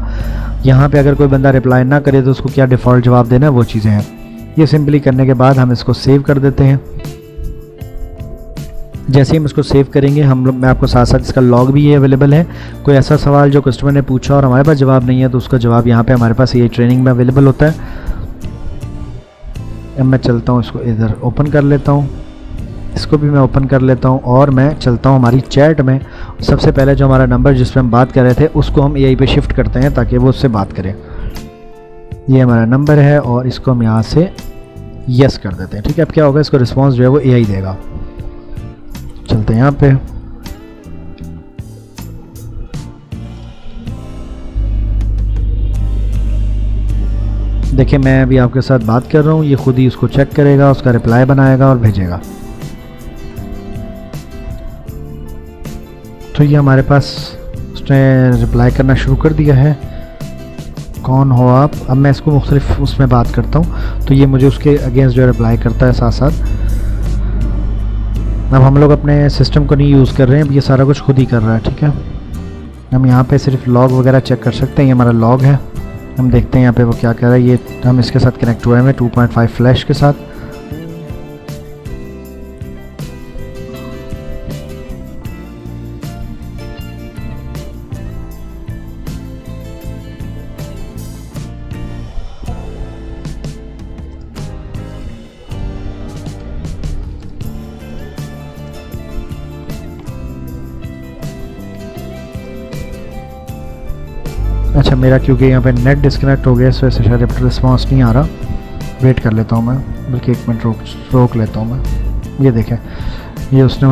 यहाँ पे अगर कोई बंदा रिप्लाई ना करे तो उसको क्या डिफ़ॉल्ट जवाब देना है, वो चीज़ें हैं। ये सिंपली करने के बाद हम इसको सेव कर देते हैं। जैसे ही हम इसको सेव करेंगे मैं आपको साथ साथ इसका लॉग भी ये अवेलेबल है। कोई ऐसा सवाल जो कस्टमर ने पूछा और हमारे पास जवाब नहीं है तो उसका जवाब यहाँ पे हमारे पास ये ट्रेनिंग में अवेलेबल होता है। अब मैं चलता हूँ, इसको इधर ओपन कर लेता हूँ, इसको भी मैं ओपन कर लेता हूँ और मैं चलता हूँ हमारी चैट में। सबसे पहले जो हमारा नंबर जिस पर हम बात कर रहे थे उसको हम एआई पे शिफ्ट करते हैं ताकि वो उससे बात करें। ये हमारा नंबर है और इसको हम यहाँ से यस कर देते हैं। ठीक है, अब क्या होगा, इसको रिस्पॉन्स जो है वो एआई देगा। चलते हैं यहाँ पे, देखिए मैं अभी आपके साथ बात कर रहा हूँ, ये खुद ही उसको चेक करेगा, उसका रिप्लाई बनाएगा और भेजेगा। तो ये हमारे पास उसने रिप्लाई करना शुरू कर दिया है, कौन हो आप। अब मैं इसको मुख्तलिफ उसमें बात करता हूँ तो ये मुझे उसके अगेंस्ट जो रिप्लाई करता है साथ साथ। अब हम लोग अपने सिस्टम को नहीं यूज़ कर रहे हैं, अब ये सारा कुछ खुद ही कर रहा है। ठीक है, हम यहाँ पे सिर्फ लॉग वगैरह चेक कर सकते हैं। ये हमारा लॉग है, हम देखते हैं यहाँ पे वो क्या कह रहा है। ये हम इसके साथ कनेक्ट हुए हैं 2.5 फ्लैश के साथ। अच्छा, मेरा क्योंकि यहाँ पे नेट डिस्कनेक्ट हो गया इस वजह से शायद रिस्पॉन्स नहीं आ रहा। वेट कर लेता हूँ मैं, बल्कि 1 मिनट रोक लेता हूँ मैं। ये देखें, ये उसने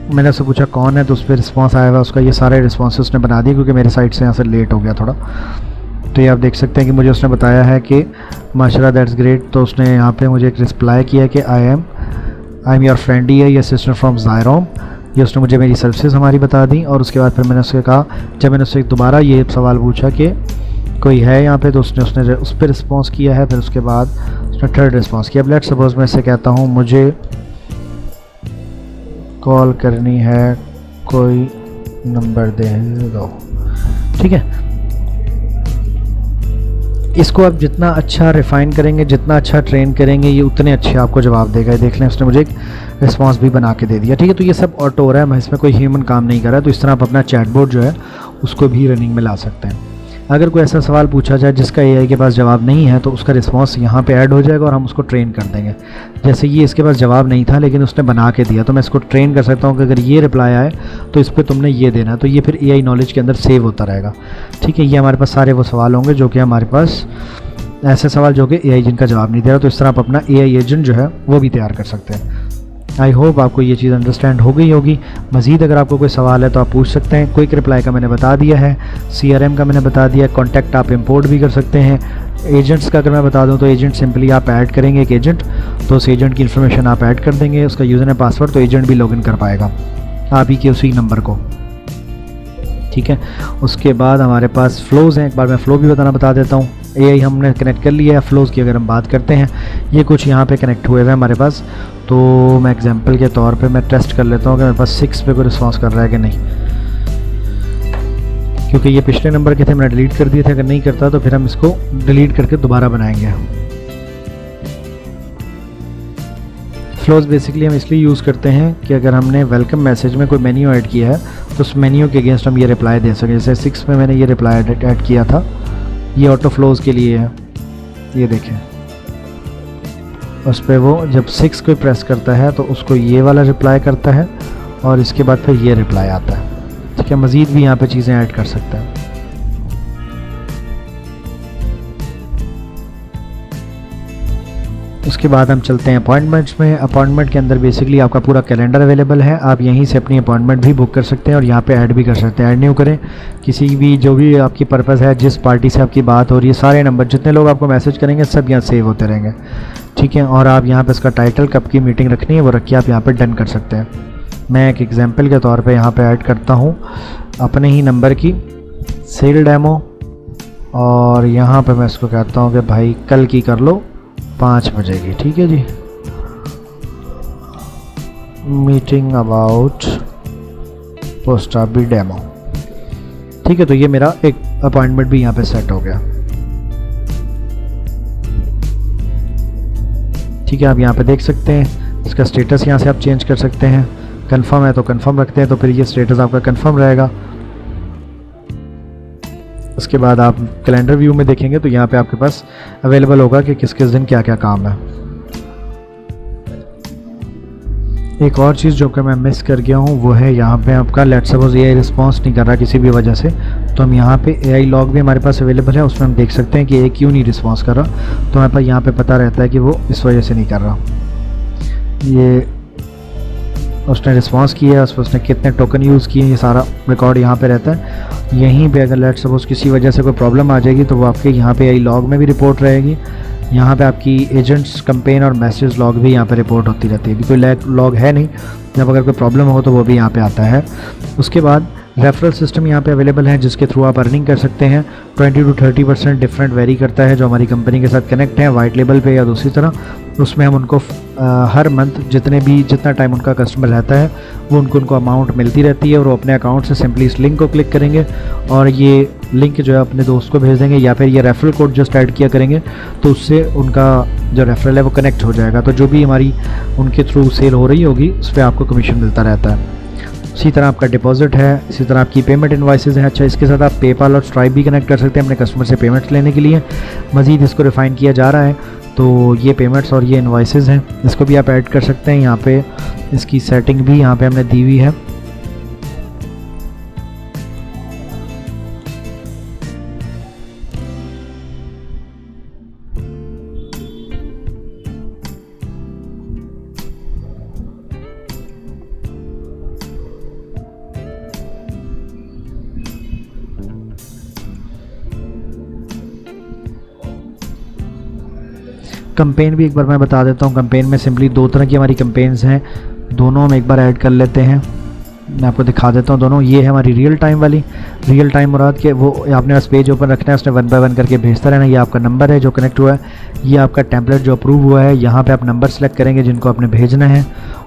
मैंने उससे पूछा कौन है तो उस पर रिस्पॉन्स आया हुआ, उसका ये सारे रिस्पॉन्स उसने बना दिए क्योंकि मेरे साइड से यहाँ से लेट हो गया थोड़ा। तो ये आप देख सकते हैं कि मुझे उसने बताया है कि माशाल्लाह दैट्स ग्रेट। तो उसने यहाँ पे मुझे एक रिप्लाई किया कि आई एम योर फ्रेंड, ही है ये सिस्टर फ्रॉम ज़ायरोम। ये उसने मुझे मेरी सर्विसेज हमारी बता दी। और उसके बाद फिर मैंने उससे कहा, जब मैंने उससे दोबारा ये सवाल पूछा कि कोई है यहाँ पे, तो उसने उस पर रिस्पॉन्स किया है। फिर उसके बाद उसने थर्ड रिस्पॉन्स किया। अब लेट्स सपोज मैं इससे कहता हूँ मुझे कॉल करनी है, कोई नंबर दे दो। ठीक है, इसको आप जितना अच्छा रिफ़ाइन करेंगे, जितना अच्छा ट्रेन करेंगे, ये उतने अच्छे आपको जवाब देगा। देख लें, उसने मुझे एक रिस्पांस भी बना के दे दिया। ठीक है, तो ये सब ऑटो हो रहा है, इसमें कोई ह्यूमन काम नहीं कर रहा है। तो इस तरह आप अपना चैटबॉट जो है उसको भी रनिंग में ला सकते हैं। अगर कोई ऐसा सवाल पूछा जाए जिसका एआई के पास जवाब नहीं है तो उसका रिस्पांस यहाँ पे ऐड हो जाएगा और हम उसको ट्रेन कर देंगे। जैसे ये इसके पास जवाब नहीं था लेकिन उसने बना के दिया, तो मैं इसको ट्रेन कर सकता हूँ कि अगर ये रिप्लाई आए तो इस पर तुमने ये देना, तो ये फिर एआई नॉलेज के अंदर सेव होता रहेगा। ठीक है, ये हमारे पास सारे वो सवाल होंगे जो कि हमारे पास ऐसे सवाल जो कि एआई जिनका जवाब नहीं दे रहा। तो इस तरह आप अपना एआई एजेंट जो है वो भी तैयार कर सकते हैं। आई होप आपको ये चीज़ अंडरस्टैंड हो गई होगी। मज़ीद अगर आपको कोई सवाल है तो आप पूछ सकते हैं। क्विक रिप्लाई का मैंने बता दिया है, CRM का मैंने बता दिया है, कॉन्टैक्ट आप इंपोर्ट भी कर सकते हैं। एजेंट्स का अगर मैं बता दूं तो एजेंट सिंपली आप ऐड करेंगे एक एजेंट, तो उस एजेंट की इन्फॉर्मेशन आप ऐड कर देंगे, उसका यूज़र एंड पासवर्ड, तो एजेंट भी लॉगिन कर पाएगा आप ही के उसी नंबर को। ठीक है, उसके बाद हमारे पास फ़्लोज़ हैं। एक बार मैं फ़्लो भी बता देता हूँ। एआई हमने कनेक्ट कर लिया है। फ़्लोज़ की अगर हम बात करते हैं, ये कुछ यहाँ पे कनेक्ट हुए हुए हैं हमारे पास। तो मैं एग्जांपल के तौर पे मैं टेस्ट कर लेता हूँ कि मेरे पास 6 पे कोई रिस्पॉन्स कर रहा है कि नहीं, क्योंकि ये पिछले नंबर के थे, मैंने डिलीट कर दिए थे। अगर नहीं करता तो फिर हम इसको डिलीट करके दोबारा बनाएंगे। फ़्लोज़ बेसिकली हम इसलिए यूज़ करते हैं कि अगर हमने वेलकम मैसेज में कोई मेन्यू ऐड किया है तो उस मेन्यू के अगेंस्ट हम ये रिप्लाई दे सकें। जैसे 6 में मैंने ये रिप्लाई ऐड किया था, ये ऑटो फ्लोज़ के लिए है। ये देखें, उस पर वो जब 6 को प्रेस करता है तो उसको ये वाला रिप्लाई करता है और इसके बाद फिर ये रिप्लाई आता है। ठीक है, मज़ीद भी यहाँ पे चीज़ें ऐड कर सकते हैं। उसके बाद हम चलते हैं अपॉइंटमेंट्स में। अपॉइंटमेंट के अंदर बेसिकली आपका पूरा कैलेंडर अवेलेबल है, आप यहीं से अपनी अपॉइंटमेंट भी बुक कर सकते हैं और यहाँ पे ऐड भी कर सकते हैं। ऐड न्यू करें, किसी भी जो भी आपकी पर्पज़ है, जिस पार्टी से आपकी बात हो रही है, सारे नंबर जितने लोग आपको मैसेज करेंगे सब यहाँ सेव होते रहेंगे, ठीक है। और आप यहाँ पर इसका टाइटल कब की मीटिंग रखनी है वो रख के आप यहाँ पर डन कर सकते हैं। मैं एक एग्जाम्पल के तौर पर यहाँ पर ऐड करता हूँ अपने ही नंबर की सेल डेमो, और यहाँ पे मैं इसको कहता हूँ कि भाई कल की कर लो 5 बजे की, ठीक है जी। मीटिंग अबाउट पोस्टाबी डेमो, ठीक है। तो ये मेरा एक अपॉइंटमेंट भी यहाँ पे सेट हो गया, ठीक है। आप यहाँ पे देख सकते हैं इसका स्टेटस यहाँ से आप चेंज कर सकते हैं। कंफर्म है तो कंफर्म रखते हैं तो फिर ये स्टेटस आपका कंफर्म रहेगा। उसके बाद आप कैलेंडर व्यू में देखेंगे तो यहाँ पे आपके पास अवेलेबल होगा कि किस किस दिन क्या क्या काम है। एक और चीज़ जो कि मैं मिस कर गया हूँ वो है यहाँ पे आपका लेट सपोज AI रिस्पॉन्स नहीं कर रहा किसी भी वजह से, तो हम यहाँ पे AI लॉग भी हमारे पास अवेलेबल है, उसमें हम देख सकते हैं कि AI क्यों नहीं रिस्पॉन्स कर रहा। तो हमारे पास यहाँ पे पता रहता है कि वो इस वजह से नहीं कर रहा। ये उसने रिस्पॉन्स किया, उसने कितने टोकन यूज़ किए, ये सारा रिकॉर्ड यहाँ पे रहता है। यहीं पे अगर लेट सपोज किसी वजह से कोई प्रॉब्लम आ जाएगी तो वो आपके यहाँ पे AI लॉग में भी रिपोर्ट रहेगी। यहाँ पे आपकी एजेंट्स कैंपेन और मैसेज लॉग भी यहाँ पे रिपोर्ट होती रहती है। अभी कोई लॉग है नहीं, जब अगर कोई प्रॉब्लम हो तो वो भी यहाँ पे आता है। उसके बाद रेफरल सिस्टम यहाँ पे अवेलेबल है जिसके थ्रू आप अर्निंग कर सकते हैं। 20 to 30% डिफरेंट वेरी करता है जो हमारी कंपनी के साथ कनेक्ट है वाइट लेबल पे या दूसरी तरह। उसमें हम उनको हर मंथ जितना टाइम उनका कस्टमर रहता है वो उनको अमाउंट मिलती रहती है, और वो अपने अकाउंट से सिंपली इस लिंक को क्लिक करेंगे और ये लिंक जो है अपने दोस्त को भेज देंगे, या फिर ये रेफरल कोड जस्ट ऐड किया करेंगे तो उससे उनका जो रेफरल है वो कनेक्ट हो जाएगा। तो जो भी हमारी उनके थ्रू सेल हो रही होगी उस पर आपको कमीशन मिलता रहता है। इसी तरह आपका डिपॉजिट है, इसी तरह आपकी पेमेंट इनवॉइसेस हैं। अच्छा, इसके साथ आप पेपाल और स्ट्राइप भी कनेक्ट कर सकते हैं अपने कस्टमर से पेमेंट्स लेने के लिए। मज़ीद इसको रिफ़ाइन किया जा रहा है, तो ये पेमेंट्स और ये इनवॉइसेस हैं, इसको भी आप ऐड कर सकते हैं। यहाँ पे इसकी सेटिंग भी यहाँ पे हमने दी हुई है। कैंपेन भी एक बार मैं बता देता हूँ। कैंपेन में सिंपली 2 तरह की हमारी कैंपेन्स हैं, दोनों हम एक बार ऐड कर लेते हैं। मैं आपको दिखा देता हूँ दोनों। ये है हमारी रियल टाइम वाली। रियल टाइम मुराद के वो आपने बस पेज ओपन रखना है, उसने 1 बाय 1 करके भेजता रहना। ये आपका नंबर है जो कनेक्ट हुआ है, ये आपका टेम्पलेट जो अप्रूव हुआ है। यहाँ पे आप नंबर सेलेक्ट करेंगे जिनको आपने भेजना है,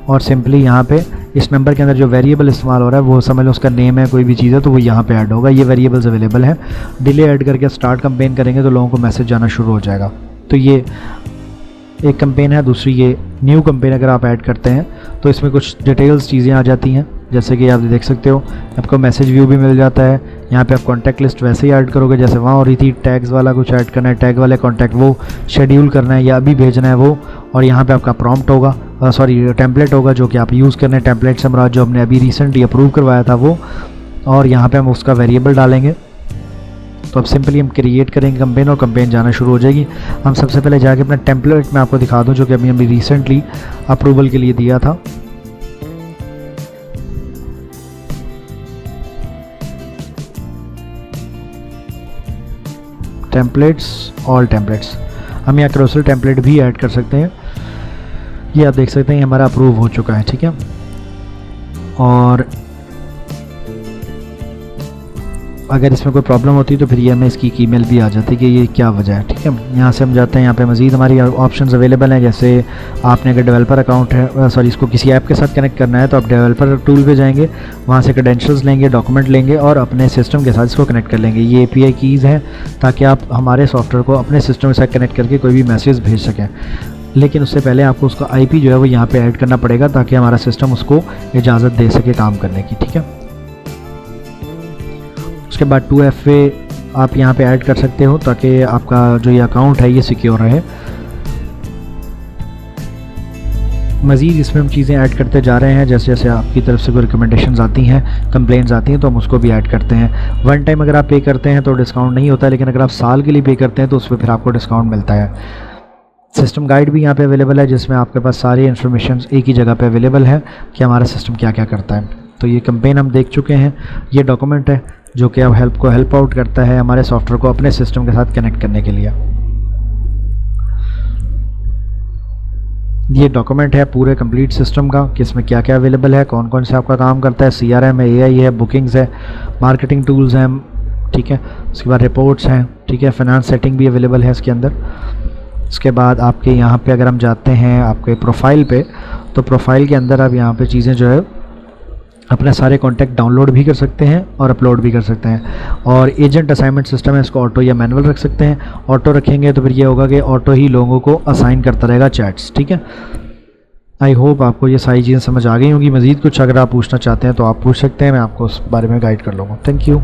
और सिंपली यहाँ पे इस नंबर के अंदर जो वेरिएबल इस्तेमाल हो रहा है वो समझ लो उसका नेम है, कोई भी चीज़ है तो वो यहाँ पे ऐड होगा। ये वेरिएबल्स अवेलेबल है। डिले ऐड करके स्टार्ट कैंपेन करेंगे तो लोगों को मैसेज जाना शुरू हो जाएगा। तो ये एक कैंपेन है। दूसरी ये न्यू कैंपेन अगर आप ऐड करते हैं तो इसमें कुछ डिटेल्स चीज़ें आ जाती हैं, जैसे कि आप देख सकते हो आपको मैसेज व्यू भी मिल जाता है। यहाँ पे आप कॉन्टैक्ट लिस्ट वैसे ही ऐड करोगे जैसे वहाँ हो रही थी। टैग्स वाला कुछ ऐड करना है, टैग वाले कॉन्टैक्ट वो शेड्यूल करना है या अभी भेजना है वो। और यहाँ पे आपका प्रॉम्प्ट होगा, टेम्पलेट होगा जो कि आप यूज़ करना है। टेम्पलेट से हमारा जो हमने अभी रिसेंटली अप्रूव करवाया था वो, और यहाँ पर हम उसका वेरिएबल डालेंगे। तो अब सिंपली हम क्रिएट करेंगे कैंपेन और कैंपेन जाना शुरू हो जाएगी। हम सबसे पहले जाके अपना टेम्पलेट में आपको दिखा दूं जो कि अभी रिसेंटली अप्रूवल के लिए दिया था। टेम्पलेट्स, ऑल टेम्पलेट्स, हम यहाँ क्रोसल टेम्पलेट भी ऐड कर सकते हैं। ये आप देख सकते हैं हमारा अप्रूव हो चुका है, ठीक है। और अगर इसमें कोई प्रॉब्लम होती है तो फिर ये हमें इसकी ईमेल भी आ जाती है कि ये क्या वजह है, ठीक है। यहाँ से हम जाते हैं, यहाँ पे मज़ीद हमारी ऑप्शंस अवेलेबल हैं। जैसे आपने अगर डेवलपर अकाउंट है, इसको किसी ऐप के साथ कनेक्ट करना है तो आप डेवलपर टूल पे जाएंगे, वहाँ से क्रेडेंशियल्स लेंगे, डॉक्यूमेंट लेंगे और अपने सिस्टम के साथ इसको कनेक्ट कर लेंगे। ये API कीज़ हैं ताकि आप हमारे सॉफ्टवेयर को अपने सिस्टम के साथ कनेक्ट करके कोई भी मैसेज भेज सकें। लेकिन उससे पहले आपको उसका IP जो है वो यहाँ पर ऐड करना पड़ेगा ताकि हमारा सिस्टम उसको इजाज़त दे सके काम करने की, ठीक है। उसके बाद 2FA आप यहाँ पे ऐड कर सकते हो ताकि आपका जो ये अकाउंट है ये सिक्योर रहे। मज़ीद इसमें हम चीज़ें ऐड करते जा रहे हैं, जैसे जैसे आपकी तरफ से कोई रिकमेंडेशंस आती हैं, कंप्लेंट्स आती हैं तो हम उसको भी ऐड करते हैं। 1 टाइम अगर आप पे करते हैं तो डिस्काउंट नहीं होता है, लेकिन अगर आप साल के लिए पे करते हैं तो उस पर फिर आपको डिस्काउंट मिलता है। सिस्टम गाइड भी यहाँ पे अवेलेबल है, जिसमें आपके पास सारी इन्फॉर्मेशन एक ही जगह पे अवेलेबल है कि हमारा सिस्टम क्या क्या करता है। तो ये कैंपेन हम देख चुके हैं। ये डॉक्यूमेंट है जो कि अब हेल्प आउट करता है हमारे सॉफ्टवेयर को अपने सिस्टम के साथ कनेक्ट करने के लिए। ये डॉक्यूमेंट है पूरे कंप्लीट सिस्टम का कि इसमें क्या क्या अवेलेबल है, कौन कौन से आपका काम करता है। CRM है, AI है, बुकिंग्स है, मार्केटिंग टूल्स हैं, ठीक है। उसके बाद रिपोर्ट्स हैं, ठीक है। फाइनेंस सेटिंग भी अवेलेबल है इसके अंदर। उसके बाद आपके यहाँ पे अगर हम जाते हैं आपके प्रोफाइल पे, तो प्रोफाइल के अंदर आप यहाँ पे चीज़ें जो है अपने सारे कॉन्टैक्ट डाउनलोड भी कर सकते हैं और अपलोड भी कर सकते हैं। और एजेंट असाइनमेंट सिस्टम है, इसको ऑटो या मैनुअल रख सकते हैं। ऑटो रखेंगे तो फिर ये होगा कि ऑटो ही लोगों को असाइन करता रहेगा चैट्स, ठीक है। आई होप आपको ये सारी चीज़ें समझ आ गई होंगी। मज़ीद कुछ अगर आप पूछना चाहते हैं तो आप पूछ सकते हैं, मैं आपको उस बारे में गाइड कर लूँगा। Thank you.